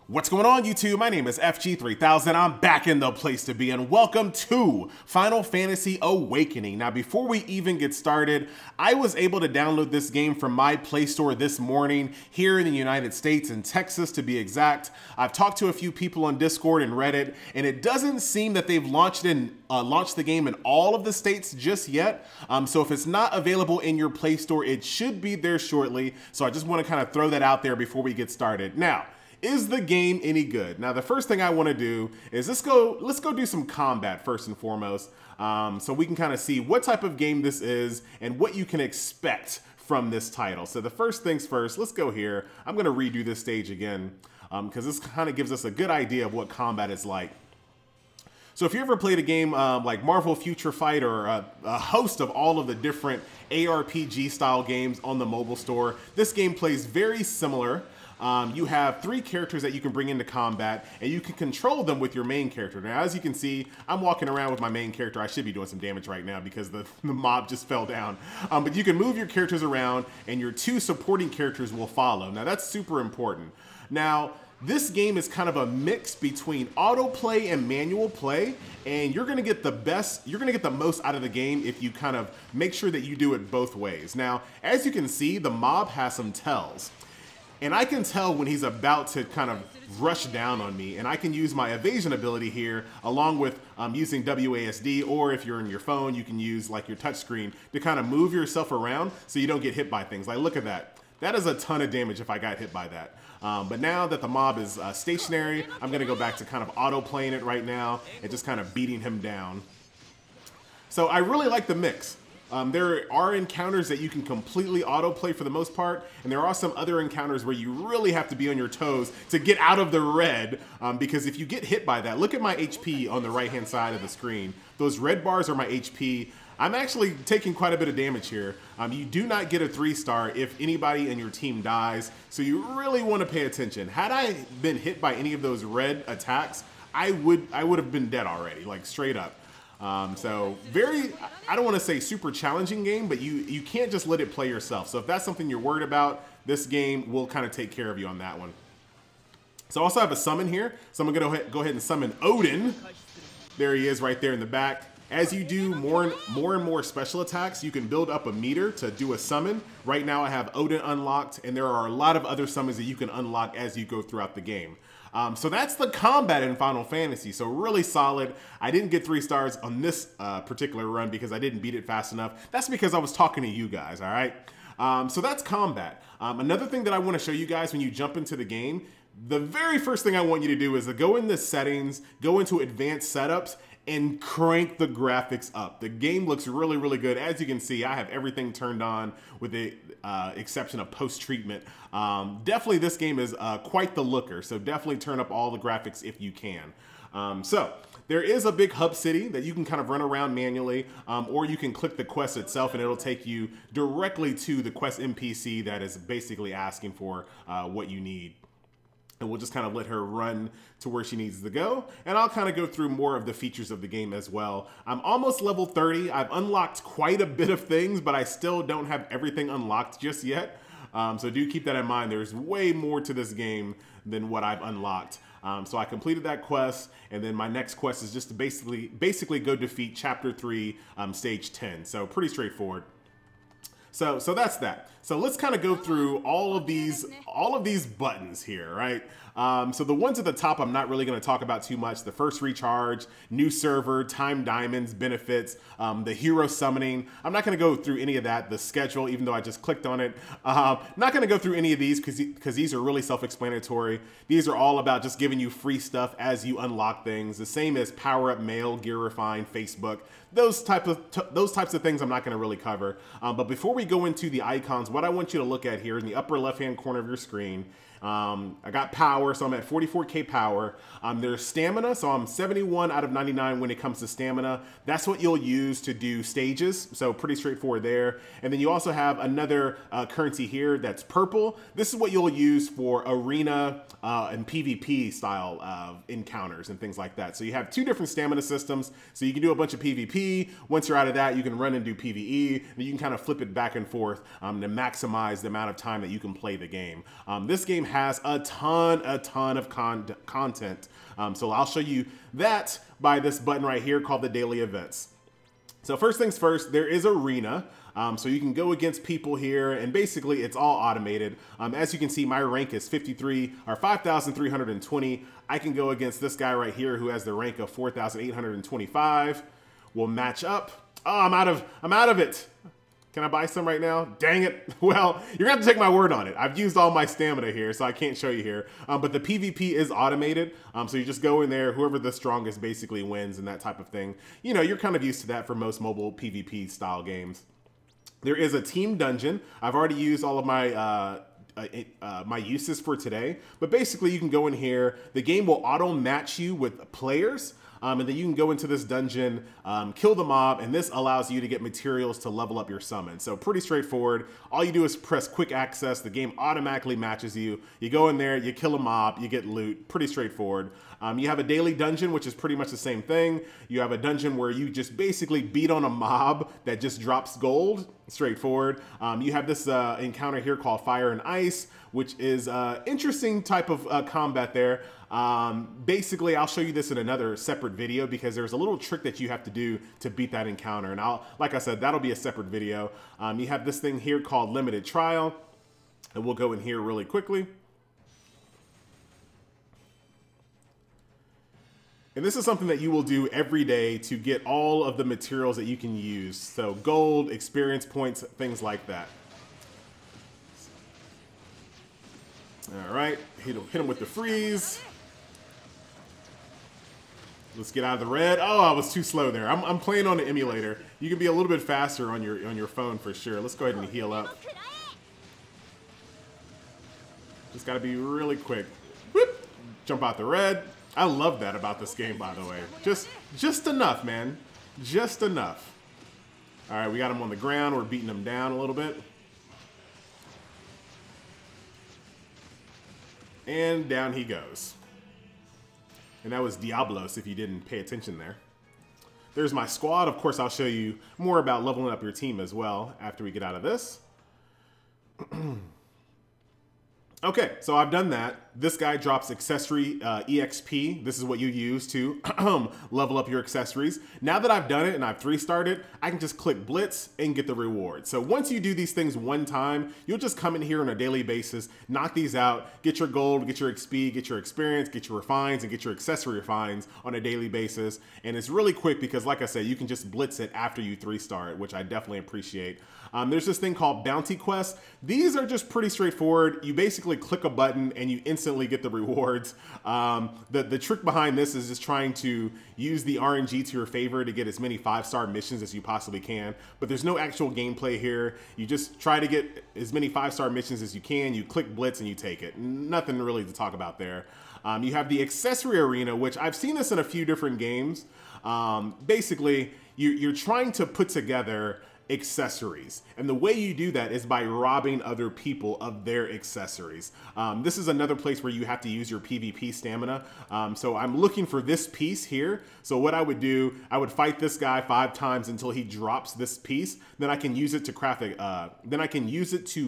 What's going on, YouTube? My name is FG3000. I'm back in the place to be, and welcome to Final Fantasy Awakening. Now, before we even get started, I was able to download this game from my Play Store this morning here in the United States, in Texas to be exact. I've talked to a few people on Discord and Reddit, and it doesn't seem that they've launched the game in all of the states just yet. So if it's not available in your Play Store, it should be there shortly. So I just want to kind of throw that out there before we get started. Now, is the game any good? Now, the first thing I want to do is let's go do some combat first and foremost, so we can kind of see what type of game this is and what you can expect from this title. So the first things first, let's go here. I'm going to redo this stage again because this kind of gives us a good idea of what combat is like. So if you ever played a game like Marvel Future Fight or a host of all of the different ARPG style games on the mobile store, this game plays very similar. You have 3 characters that you can bring into combat, and you can control them with your main character. Now, as you can see, I'm walking around with my main character. I should be doing some damage right now because the mob just fell down. But you can move your characters around, and your 2 supporting characters will follow. Now, that's super important. Now, this game is kind of a mix between autoplay and manual play, and you're gonna get the most out of the game if you kind of make sure that you do it both ways. Now, as you can see, the mob has some tells. And I can tell when he's about to kind of rush down on me, and I can use my evasion ability here along with using WASD, or if you're on your phone, you can use like your touchscreen to kind of move yourself around so you don't get hit by things. Like, look at that. That is a ton of damage if I got hit by that. But now that the mob is stationary, I'm gonna go back to kind of auto playing it right now and just kind of beating him down. So I really like the mix. There are encounters that you can completely autoplay for the most part, and there are some other encounters where you really have to be on your toes to get out of the red, because if you get hit by that, look at my HP on the right-hand side of the screen. Those red bars are my HP. I'm actually taking quite a bit of damage here. You do not get a 3-star if anybody in your team dies, so you really want to pay attention. Had I been hit by any of those red attacks, I would have been dead already, like straight up. So very, I don't want to say super challenging game, but you can't just let it play yourself. So if that's something you're worried about, this game will kind of take care of you on that one. So I also have a summon here. So I'm going to go ahead and summon Odin. There he is right there in the back. As you do more and more special attacks, you can build up a meter to do a summon. Right now I have Odin unlocked, and there are a lot of other summons that you can unlock as you go throughout the game. So that's the combat in Final Fantasy. So really solid. I didn't get 3 stars on this particular run because I didn't beat it fast enough. That's because I was talking to you guys, all right? So that's combat. Another thing that I want to show you guys when you jump into the game, the very first thing I want you to do is to go into settings, go into advanced setups, and crank the graphics up. The game looks really, really good. As you can see, I have everything turned on with the exception of post-treatment. Definitely this game is quite the looker, so definitely turn up all the graphics if you can. So there is a big hub city that you can kind of run around manually, or you can click the quest itself and it'll take you directly to the quest NPC that is basically asking for what you need. And we'll just kind of let her run to where she needs to go. And I'll kind of go through more of the features of the game as well. I'm almost level 30. I've unlocked quite a bit of things, but I still don't have everything unlocked just yet. So do keep that in mind. There's way more to this game than what I've unlocked. So I completed that quest, and then my next quest is just to basically go defeat Chapter 3, Stage 10. So pretty straightforward. So that's that. So let's kind of go through all of these buttons here, right? So the ones at the top, I'm not really going to talk about too much. The first recharge, new server, time diamonds, benefits, the hero summoning. I'm not going to go through any of that. The schedule, even though I just clicked on it. Not going to go through any of these because these are really self-explanatory. These are all about just giving you free stuff as you unlock things. The same as power up mail, gear refine, Facebook. Those types of things I'm not going to really cover. But before we go into the icons, what I want you to look at here in the upper left-hand corner of your screen, I got power, so I'm at 44k power. There's stamina, so I'm 71 out of 99 when it comes to stamina. That's what you'll use to do stages, so pretty straightforward there. And then you also have another currency here that's purple. This is what you'll use for arena and PvP style encounters and things like that. So you have 2 different stamina systems, so you can do a bunch of PvP. Once you're out of that, you can run and do PvE, and you can kind of flip it back and forth to maximize the amount of time that you can play the game. This game has a ton of content. So I'll show you that by this button right here called the daily events. So first things first, there is arena. So you can go against people here, and basically it's all automated. As you can see, my rank is 5,320. I can go against this guy right here who has the rank of 4,825. We'll match up. Oh, I'm out of it. Can I buy some right now? Dang it. Well, you're gonna have to take my word on it. I've used all my stamina here, so I can't show you here. But the PvP is automated. So you just go in there, whoever the strongest basically wins and that type of thing. You know, you're kind of used to that for most mobile PvP style games. There is a team dungeon. I've already used all of my my uses for today, but basically you can go in here. The game will auto match you with players. And then you can go into this dungeon, kill the mob, and this allows you to get materials to level up your summon. So pretty straightforward. All you do is press quick access. The game automatically matches you. You go in there, you kill a mob, you get loot. Pretty straightforward. You have a daily dungeon, which is pretty much the same thing. You have a dungeon where you just basically beat on a mob that just drops gold. Straightforward. You have this encounter here called Fire and Ice, which is interesting type of combat there. Basically, I'll show you this in another separate video because there's a little trick that you have to do to beat that encounter. And like I said, that'll be a separate video. You have this thing here called Limited Trial, and we'll go in here really quickly. And this is something that you will do every day to get all of the materials that you can use. So gold, experience points, things like that. All right, hit him with the freeze. Let's get out of the red. Oh, I was too slow there. I'm playing on an emulator. You can be a little bit faster on your phone for sure. Let's go ahead and heal up. Just got to be really quick. Whoop. Jump out the red. I love that about this game, by the way. Just enough, man. Just enough. All right, we got him on the ground. We're beating him down a little bit. And down he goes. And that was Diablos if you didn't pay attention there. There's my squad. Of course, I'll show you more about leveling up your team as well after we get out of this. Okay, so I've done that. This guy drops accessory EXP. This is what you use to level up your accessories. Now that I've done it and I've 3-starred it, I can just click Blitz and get the reward. So once you do these things one time, you'll just come in here on a daily basis, knock these out, get your gold, get your XP, get your experience, get your refines, and get your accessory refines on a daily basis. And it's really quick because, like I said, you can just Blitz it after you 3-star it, which I definitely appreciate. There's this thing called Bounty Quests. These are just pretty straightforward. You basically click a button and you instantly get the rewards. The trick behind this is just trying to use the RNG to your favor to get as many 5-star missions as you possibly can. But there's no actual gameplay here. You just try to get as many 5-star missions as you can. You click Blitz and you take it. Nothing really to talk about there. You have the accessory arena, which I've seen this in a few different games. Basically, you're trying to put together accessories. And the way you do that is by robbing other people of their accessories. This is another place where you have to use your PvP stamina. So I'm looking for this piece here. So what I would do, I would fight this guy 5 times until he drops this piece. Then I can use it to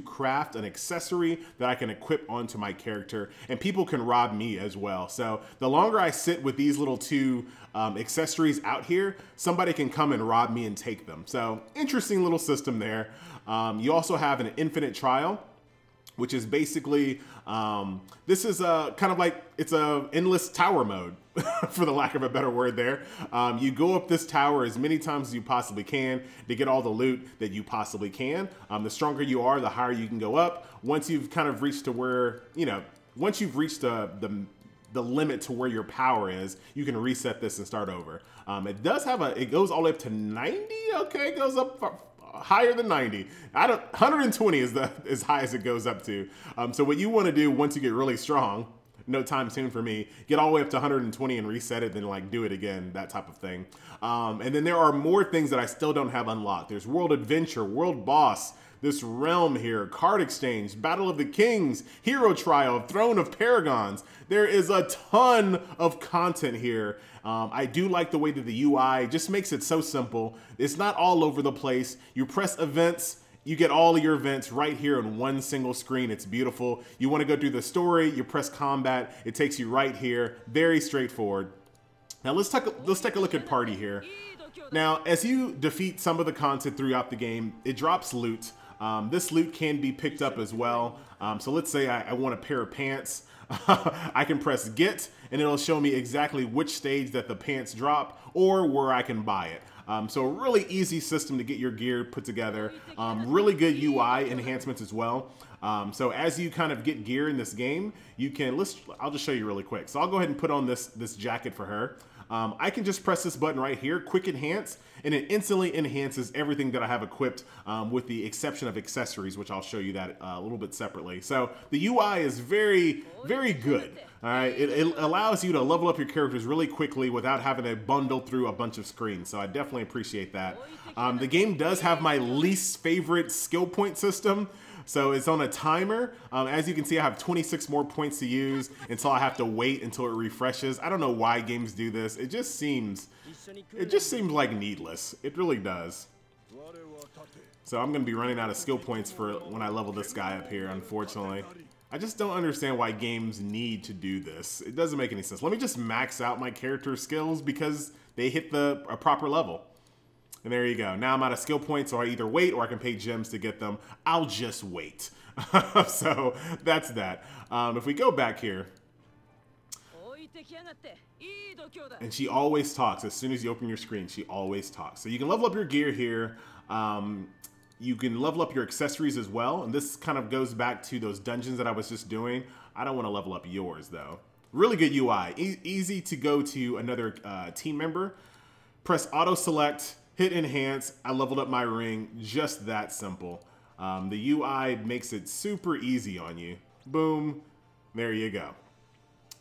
craft an accessory that I can equip onto my character, and people can rob me as well. So the longer I sit with these little 2 accessories out here, somebody can come and rob me and take them. So interesting little system there. You also have an infinite trial, which is basically, this is kind of like, it's a endless tower mode, for the lack of a better word there. You go up this tower as many times as you possibly can to get all the loot that you possibly can. The stronger you are, the higher you can go up. Once you've kind of reached to where, once you've reached the limit to where your power is, you can reset this and start over. It does have it goes all the way up to 90. Okay, it goes up higher than 90. 120 is as high as it goes up to. So what you want to do once you get really strong, no time soon for me, get all the way up to 120 and reset it, then like do it again, that type of thing. And then there are more things that I still don't have unlocked. There's World Adventure, World Boss, this realm here, card exchange, Battle of the Kings, hero trial, Throne of Paragons. There is a ton of content here. I do like the way that the UI just makes it so simple. It's not all over the place. You press events, you get all of your events right here in one single screen. It's beautiful. You want to go through the story, you press combat. It takes you right here. Very straightforward. Now let's take a look at party here. Now, as you defeat some of the content throughout the game, it drops loot. This loot can be picked up as well. So let's say I want a pair of pants. I can press get and it'll show me exactly which stage that the pants drop or where I can buy it. So a really easy system to get your gear put together. Really good UI enhancements as well. So as you kind of get gear in this game, you can, I'll just show you really quick. So I'll go ahead and put on this jacket for her. I can just press this button right here, quick enhance, and it instantly enhances everything that I have equipped with the exception of accessories, which I'll show you that a little bit separately. So the UI is very, very good. All right, it allows you to level up your characters really quickly without having to bundle through a bunch of screens. So I definitely appreciate that. The game does have my least favorite skill point system. So it's on a timer. As you can see, I have 26 more points to use until I have to wait until it refreshes. I don't know why games do this. It just seems like needless. It really does. So I'm gonna be running out of skill points for when I level this guy up here, unfortunately. I just don't understand why games need to do this. It doesn't make any sense. Let me just max out my character skills because they hit a proper level. And there you go. Now I'm out of skill points, so I either wait or I can pay gems to get them. I'll just wait. So that's that. If we go back here, and she always talks. As soon as you open your screen, she always talks. So you can level up your gear here. You can level up your accessories as well. And this kind of goes back to those dungeons that I was just doing. I don't want to level up yours though. Really good UI. Easy to go to another team member. Press auto select. Hit enhance, I leveled up my ring, just that simple. The UI makes it super easy on you. Boom, there you go.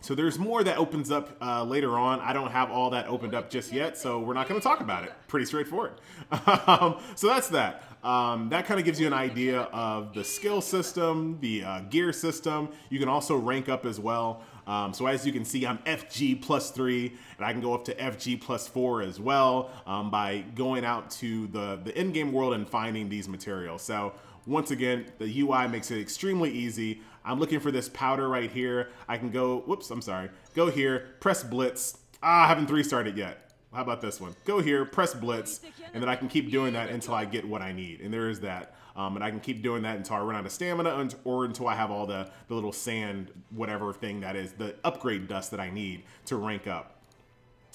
So there's more that opens up later on. I don't have all that opened up just yet, so we're not gonna talk about it. Pretty straightforward. So that's that. That kind of gives you an idea of the skill system, the gear system. You can also rank up as well. So as you can see, I'm FG +3, and I can go up to FG +4 as well by going out to the in-game world and finding these materials. So once again, the UI makes it extremely easy. I'm looking for this powder right here. I can go, whoops, I'm sorry. Go here, press Blitz. I haven't 3-starred yet. How about this one? Go here, press Blitz, and then I can keep doing that until I get what I need. And there is that. And I can keep doing that until I run out of stamina or until I have all the little sand, whatever thing that is, the upgrade dust that I need to rank up.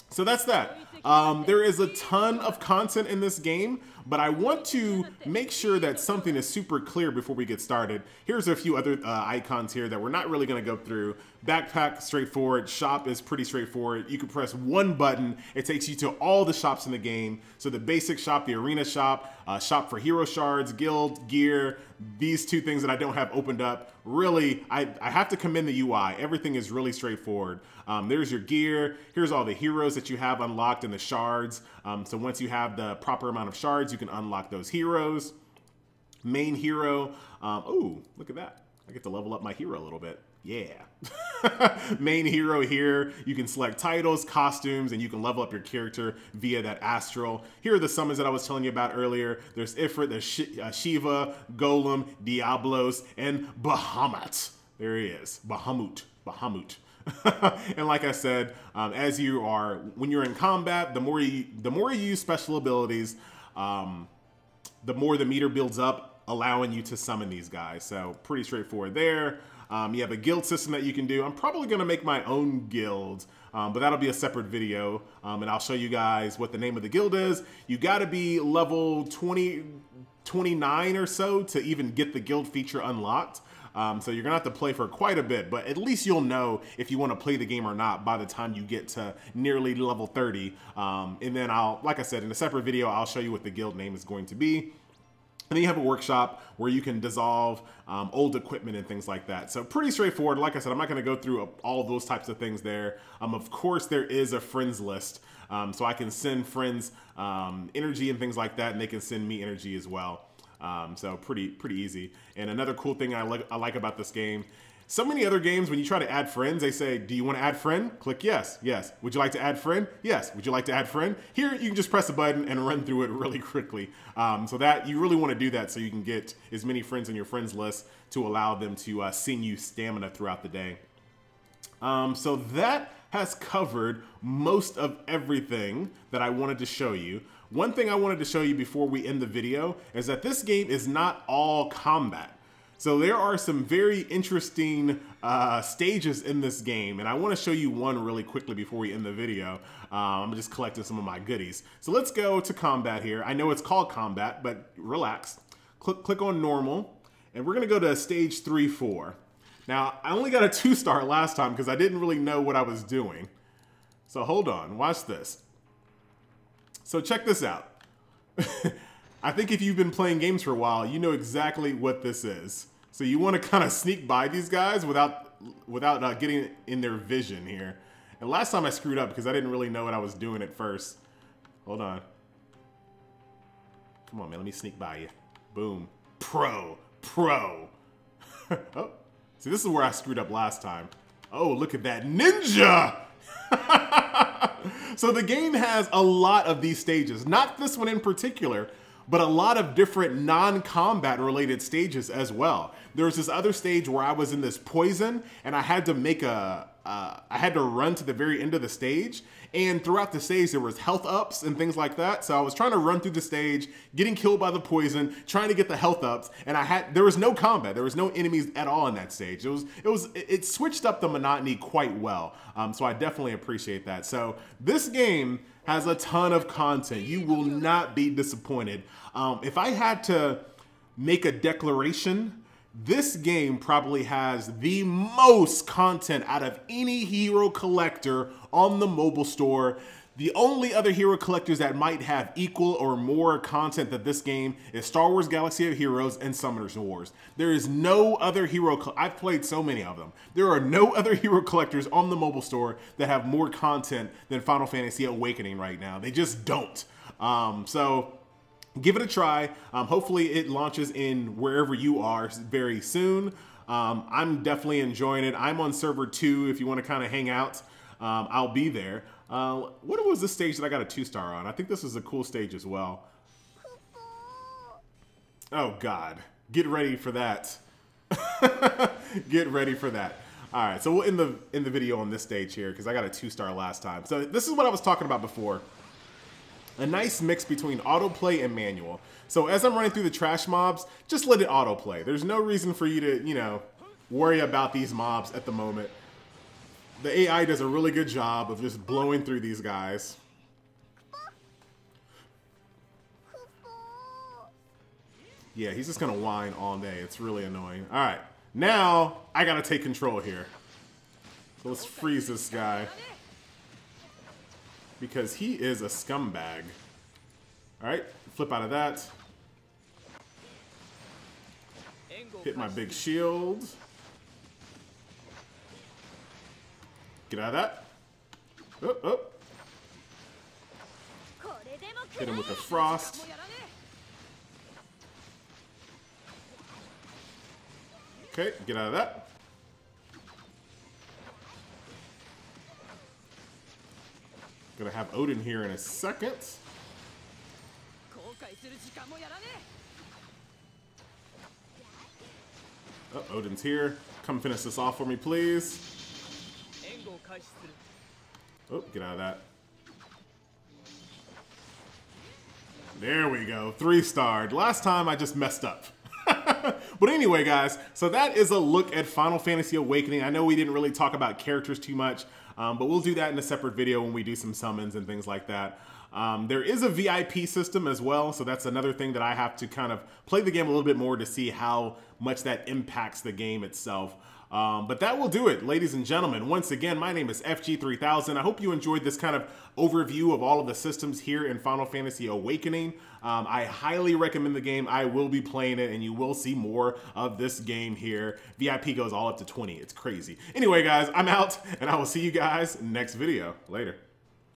So that's that. There is a ton of content in this game, but I want to make sure that something is super clear before we get started. Here's a few other icons here that we're not really going to go through. Backpack, straightforward. Shop is pretty straightforward. You can press one button. It takes you to all the shops in the game. So the basic shop, the arena shop, shop for hero shards, guild, gear, these two things that I don't have opened up. Really, I have to commend the UI. Everything is really straightforward. There's your gear. Here's all the heroes that you have unlocked in the shards. So once you have the proper amount of shards, you can unlock those heroes. Main hero. Oh, look at that. I get to level up my hero a little bit. Yeah. Main hero here. You can select titles, costumes, and you can level up your character via that astral. Here are the summons that I was telling you about earlier. There's Ifrit, there's Shiva, Golem, Diablos, and Bahamut. There he is. Bahamut. And like I said, when you're in combat, the more you use special abilities, the more the meter builds up, allowing you to summon these guys. So pretty straightforward there. You have a guild system that you can do. I'm probably gonna make my own guild, but that'll be a separate video. And I'll show you guys what the name of the guild is. You gotta be level 29 or so to even get the guild feature unlocked. So you're gonna have to play for quite a bit, but at least you'll know if you wanna play the game or not by the time you get to nearly level 30. And then like I said, in a separate video, I'll show you what the guild name is going to be. And then you have a workshop where you can dissolve old equipment and things like that. So pretty straightforward. Like I said, I'm not going to go through all those types of things there. Of course, there is a friends list. So I can send friends energy and things like that, and they can send me energy as well. So pretty easy. And another cool thing I like about this game, So many other games, when you try to add friends, they say, do you want to add friend? Click yes, yes. Would you like to add friend? Yes. Would you like to add friend? Here, you can just press a button and run through it really quickly. So that you really want to do that so you can get as many friends on your friends list to allow them to send you stamina throughout the day. So that has covered most of everything that I wanted to show you. One thing I wanted to show you before we end the video is that this game is not all combat. So there are some very interesting stages in this game, and I want to show you one really quickly before we end the video. I'm just collecting some of my goodies. So let's go to combat here. I know it's called combat, but relax. Click on normal, and we're gonna go to stage 3, 4. Now, I only got a 2-star last time because I didn't really know what I was doing. So hold on, watch this. So check this out. I think if you've been playing games for a while, you know exactly what this is. So you want to kind of sneak by these guys without getting in their vision here. And last time I screwed up because I didn't really know what I was doing at first. Hold on. Come on, man. Let me sneak by you. Boom. Pro. Oh. See, this is where I screwed up last time. Oh, look at that ninja. So the game has a lot of these stages. Not this one in particular, but a lot of different non-combat related stages as well. There was this other stage where I was in this poison and I had to make I had to run to the very end of the stage, and throughout the stage there was health ups and things like that. So I was trying to run through the stage, getting killed by the poison, trying to get the health ups, and there was no combat. There was no enemies at all in that stage. It switched up the monotony quite well. So I definitely appreciate that. So this game has a ton of content. You will not be disappointed. If I had to make a declaration, this game probably has the most content out of any hero collector on the mobile store. The only other hero collectors that might have equal or more content than this game is Star Wars Galaxy of Heroes and Summoners Wars. There is no other I've played so many of them. There are no other hero collectors on the mobile store that have more content than Final Fantasy Awakening right now. They just don't. So give it a try. Hopefully it launches in wherever you are very soon. I'm definitely enjoying it. I'm on server 2 if you want to kind of hang out. I'll be there. What was this stage that I got a 2-star on? I think this is a cool stage as well. Oh God, get ready for that. Get ready for that. All right, so we'll end the video on this stage here because I got a 2-star last time. So this is what I was talking about before. A nice mix between autoplay and manual. So as I'm running through the trash mobs, just let it autoplay. There's no reason for you to, you know, worry about these mobs at the moment. The AI does a really good job of just blowing through these guys. Yeah, he's just gonna whine all day. It's really annoying. All right, now I gotta take control here. So let's freeze this guy, because he is a scumbag. All right, flip out of that. Hit my big shield. Get out of that. Oh, oh. Hit him with the frost. Okay, get out of that. Gonna have Odin here in a second. Oh, Odin's here. Come finish this off for me, please. Oh, get out of that. There we go. 3-starred. Last time I just messed up. But anyway, guys, so that is a look at Final Fantasy Awakening. I know we didn't really talk about characters too much, but we'll do that in a separate video when we do some summons and things like that. There is a VIP system as well, so that's another thing that I have to kind of play the game a little bit more to see how much that impacts the game itself. But that will do it, ladies and gentlemen. Once again, my name is FG3000. I hope you enjoyed this kind of overview of all of the systems here in Final Fantasy Awakening. I highly recommend the game. I will be playing it, and you will see more of this game here. VIP goes all up to 20. It's crazy. Anyway, guys, I'm out, and I will see you guys next video. Later.